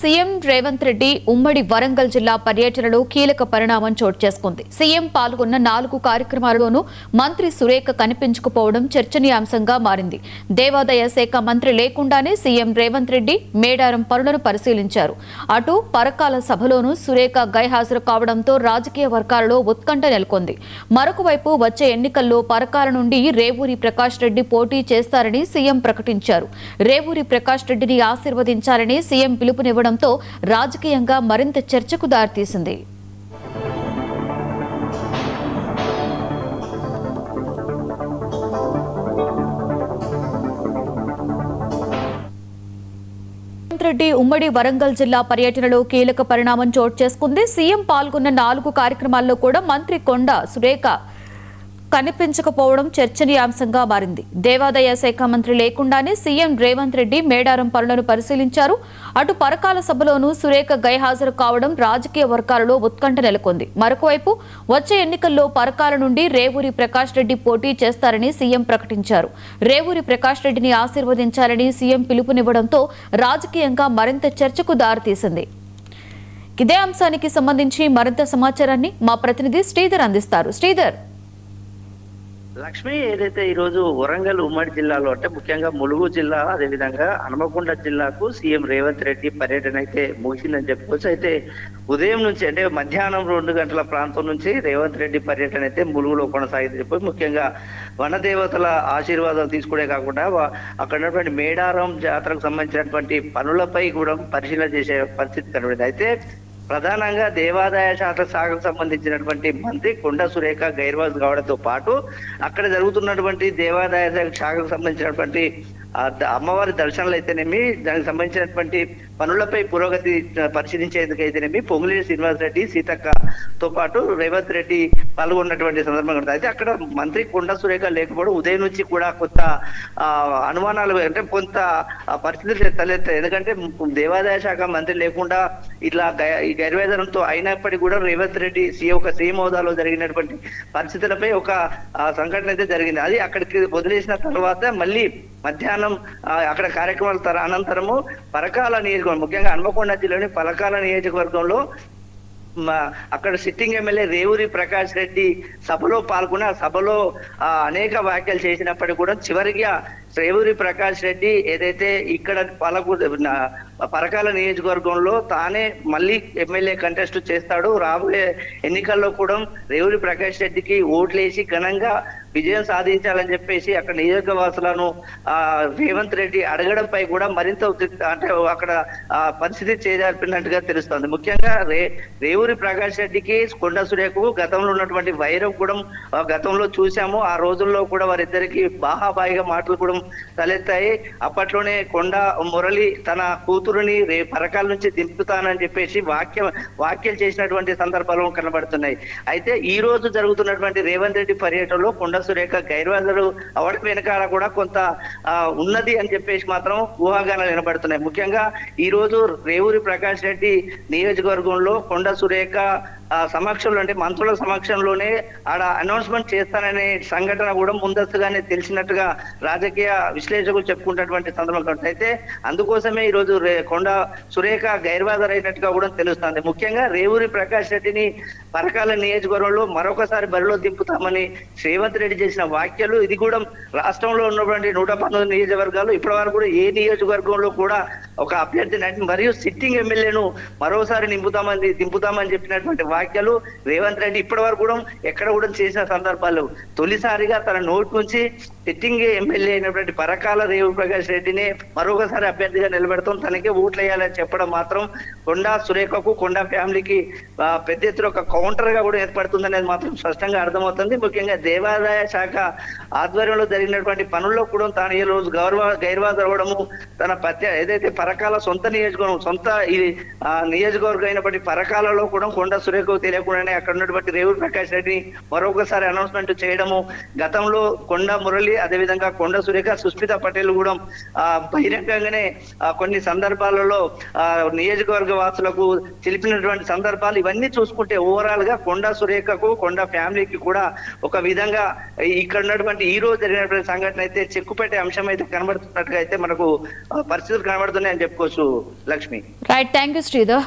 CM Revanth Reddy ఉమ్మడి వరంగల్ జిల్లా పర్యటనలో కీలక పరిణామం చోటు చేసుకుంది. సీఎం పాల్గొన్న 4 కార్యక్రమాల్లోనూ మంత్రి సురేఖ కనిపించకపోవడం చర్చనీయాంశంగా మారింది. దేవాదాయ శాఖ మంత్రి లేకుండానే సీఎం రేవంత్ రెడ్డి మేడారం పనులను పరిశీలించారు. అటు పరకాల సభలోనూ సురేఖ గైహాజరు కావడంతో రాజకీయ వర్గాలలో ఉత్కంఠ నెలకొంది. మరొక వైపు వచ్చే ఎన్నికల్లో పరకాల నుండి రేవూరి ప్రకాష్ రెడ్డి పోటీ చేస్తారని సీఎం ప్రకటించారు. రేవూరి ప్రకాష్ రెడ్డిని ఆశీర్వదించాలని సీఎం పిలుపునివ్వడం రాజకీయంగా మరింత చర్చకు దారితీసింది. రెడ్డి ఉమ్మడి వరంగల్ జిల్లా పర్యటనలో కీలక పరిణామం చోటు చేసుకుంది. సీఎం పాల్గొన్న 4 కార్యక్రమాల్లో కూడా మంత్రి కొండా సురేఖ కనిపించకపోవడం చర్చనీయాంశంగా మారింది. దేవాదాయ శాఖ మంత్రి లేకుండానే సీఎం రేవంత్ రెడ్డి మేడారం పనులను పరిశీలించారు. అటు పరకాల సభలోనూ సురేఖ గైహాజరు కావడం రాజకీయ వర్గాలలో ఉత్కంఠ నెలకొంది. మరొకవైపు వచ్చే ఎన్నికల్లో పరకాల నుండి రేవూరి ప్రకాష్ రెడ్డి పోటీ చేస్తారని సీఎం ప్రకటించారు. రేవూరి ప్రకాష్ రెడ్డిని ఆశీర్వదించాలని సీఎం పిలుపునివ్వడంతో రాజకీయంగా మరింత చర్చకు దారితీసింది. ఇదే అంశానికి సంబంధించి మరింత సమాచారాన్ని మా ప్రతినిధి శ్రీధర్ అందిస్తారు. శ్రీధర్, లక్ష్మి, ఏదైతే ఈ రోజు వరంగల్ ఉమ్మడి జిల్లాలో అంటే ముఖ్యంగా ములుగు జిల్లా అదేవిధంగా హనుమకొండ జిల్లాకు సీఎం రేవంత్ రెడ్డి పర్యటన అయితే ముగిసిందని చెప్పుకోవచ్చు. అయితే ఉదయం నుంచి అంటే మధ్యాహ్నం 2 గంటల ప్రాంతం నుంచి రేవంత్ రెడ్డి పర్యటన అయితే ములుగులో కొనసాగింది చెప్పి ముఖ్యంగా వనదేవతల ఆశీర్వాదాలు తీసుకునే కాకుండా అక్కడ ఉన్నటువంటి మేడారం జాతరకు సంబంధించినటువంటి పనులపై కూడా పరిశీలన చేసే పరిస్థితి కనబడింది. అయితే ప్రధానంగా దేవాదాయ శాఖకు సంబంధించినటువంటి మంత్రి కొండా సురేఖ గైర్వాజ్ కావడంతో పాటు అక్కడ జరుగుతున్నటువంటి దేవాదాయ శాఖకు సంబంధించినటువంటి అమ్మవారి దర్శనాలు అయితేనేమి, దానికి సంబంధించినటువంటి పనులపై పురోగతి పరిశీలించేందుకు అయితేనేమి పొంగులేటి శ్రీనివాసరెడ్డి, సీతక్కతో పాటు రేవంత్ రెడ్డి పాల్గొన్నటువంటి సందర్భంగా ఉంటుంది. అయితే అక్కడ మంత్రి కొండా సురేఖ లేకపోవడం ఉదయం నుంచి కూడా కొంత అనుమానాలు అంటే కొంత పరిస్థితులు తలెత్తాయి. ఎందుకంటే దేవాదాయ శాఖ మంత్రి లేకుండా ఇట్లా ఈ గైర్వేదనంతో అయినప్పటికీ కూడా రేవంత్ రెడ్డి ఒక సీఎం హోదాలో జరిగినటువంటి పరిస్థితులపై ఒక సంఘటన అయితే జరిగింది. అది అక్కడికి వదిలేసిన తర్వాత మళ్ళీ మధ్యాహ్నం అక్కడ కార్యక్రమాల అనంతరము పరకాల నియోజకవర్గం, ముఖ్యంగా హన్మకొండ జిల్లాలోని పరకాల నియోజకవర్గంలో అక్కడ సిట్టింగ్ ఎమ్మెల్యే రేవూరి ప్రకాష్ రెడ్డి సభలో పాల్గొని ఆ సభలో అనేక వ్యాఖ్యలు చేసినప్పటికీ కూడా చివరిగా రేవూరి ప్రకాష్ రెడ్డి ఏదైతే ఇక్కడ పరకాల నియోజకవర్గంలో తానే మళ్ళీ ఎమ్మెల్యే కంటెస్ట్ చేస్తాడు, రాబోయే ఎన్నికల్లో కూడా రేవూరి ప్రకాష్ రెడ్డికి ఓట్లేసి ఘనంగా విజయం సాధించాలని చెప్పేసి అక్కడ నియోజకవాసులను రేవంత్ రెడ్డి అడగడంపై కూడా మరింత అంటే అక్కడ పరిస్థితి చేజార్పినట్టుగా తెలుస్తోంది. ముఖ్యంగా రేవూరి ప్రకాష్ రెడ్డికి కొండా సురేఖకు గతంలో ఉన్నటువంటి వైరం కూడా గతంలో చూసాము. ఆ రోజుల్లో కూడా వారిద్దరికి బాహాబాయిగా మాటలు కూడా తలెత్తాయి. అప్పట్లోనే కొండా మురళి తన కూతురుని పరకాల నుంచి దింపుతానని చెప్పేసి వ్యాఖ్యలు చేసినటువంటి సందర్భాలు కనబడుతున్నాయి. అయితే ఈ రోజు జరుగుతున్నటువంటి రేవంత్ రెడ్డి పర్యటనలో కొండా సురేఖ గైర్వాజరు అవడం వెనకాల కూడా కొంత ఉన్నది అని చెప్పేసి మాత్రం ఊహాగానాలు వినబడుతున్నాయి. ముఖ్యంగా ఈ రోజు రేవూరి ప్రకాష్ రెడ్డి నియోజకవర్గంలో కొండా సురేఖ సమక్షంలో అంటే మంత్రుల సమక్షంలోనే ఆడ అనౌన్స్మెంట్ చేస్తాననే సంఘటన కూడా ముందస్తుగానే తెలిసినట్టుగా రాజకీయ విశ్లేషకులు చెప్పుకుంటున్నటువంటి సందర్భం. అయితే అందుకోసమే ఈ రోజు కొండా సురేఖ గైర్వాజర్ అయినట్టుగా కూడా తెలుస్తుంది. ముఖ్యంగా రేవూరి ప్రకాష్ రెడ్డిని పరకాల నియోజకవర్గంలో మరొకసారి బరిలో దింపుతామని రేవంత్ రెడ్డి చేసిన వ్యాఖ్యలు, ఇది కూడా రాష్ట్రంలో ఉన్నటువంటి 119 నియోజకవర్గాలు ఇప్పటి వరకు కూడా ఏ నియోజకవర్గంలో కూడా ఒక అభ్యర్థిని మరియు సిట్టింగ్ ఎమ్మెల్యేను మరోసారి దింపుతామని చెప్పినటువంటి వ్యాఖ్యలు రేవంత్ రెడ్డి ఇప్పటి వరకు కూడా ఎక్కడ కూడా చేసిన సందర్భాలు తొలిసారిగా తన నోటి నుంచి సిట్టింగ్ ఎమ్మెల్యే అయినటువంటి పరకాల రేవూరి ప్రకాష్ రెడ్డిని మరొకసారి అభ్యర్థిగా నిలబెడతాం, తనకే ఓట్లు వేయాలని చెప్పడం మాత్రం కొండా సురేఖకు కొండా ఫ్యామిలీకి పెద్ద ఎత్తున ఒక కౌంటర్ గా కూడా ఏర్పడుతుందనేది మాత్రం స్పష్టంగా అర్థమవుతుంది. ముఖ్యంగా దేవాదాయ శాఖ ఆధ్వర్యంలో జరిగినటువంటి పనుల్లో కూడా తాను ఈ రోజు గైర్వాజర్ అవ్వడము, తన ఏదైతే పరకాల సొంత నియోజకవర్గం ఈ నియోజకవర్గం అయినప్పటికీ పరకాలలో కూడా కొండా సురేఖ సురేఖకు తెలియకుండానే అక్కడ ఉన్నటువంటి రేవు ప్రకాష్ రెడ్డిని మరొకసారి అనౌన్స్మెంట్ చేయడము, గతంలో కొండ మురళి అదేవిధంగా కొండ సురేఖ సుస్మిత పటేల్ కూడా బహిరంగంగానే కొన్ని సందర్భాలలో నియోజకవర్గ వాసులకు తెలిపినటువంటి సందర్భాలు ఇవన్నీ చూసుకుంటే ఓవరాల్ గా కొండ సురేఖకు కొండ ఫ్యామిలీకి కూడా ఒక విధంగా ఇక్కడ ఉన్నటువంటి ఈ రోజు జరిగినటువంటి సంఘటన అయితే చెక్కుపెట్టే అంశం అయితే కనబడుతున్నట్టుగా అయితే మనకు పరిస్థితులు కనబడుతున్నాయి అని చెప్పుకోవచ్చు Lakshmi. Right, thank you Sridhar.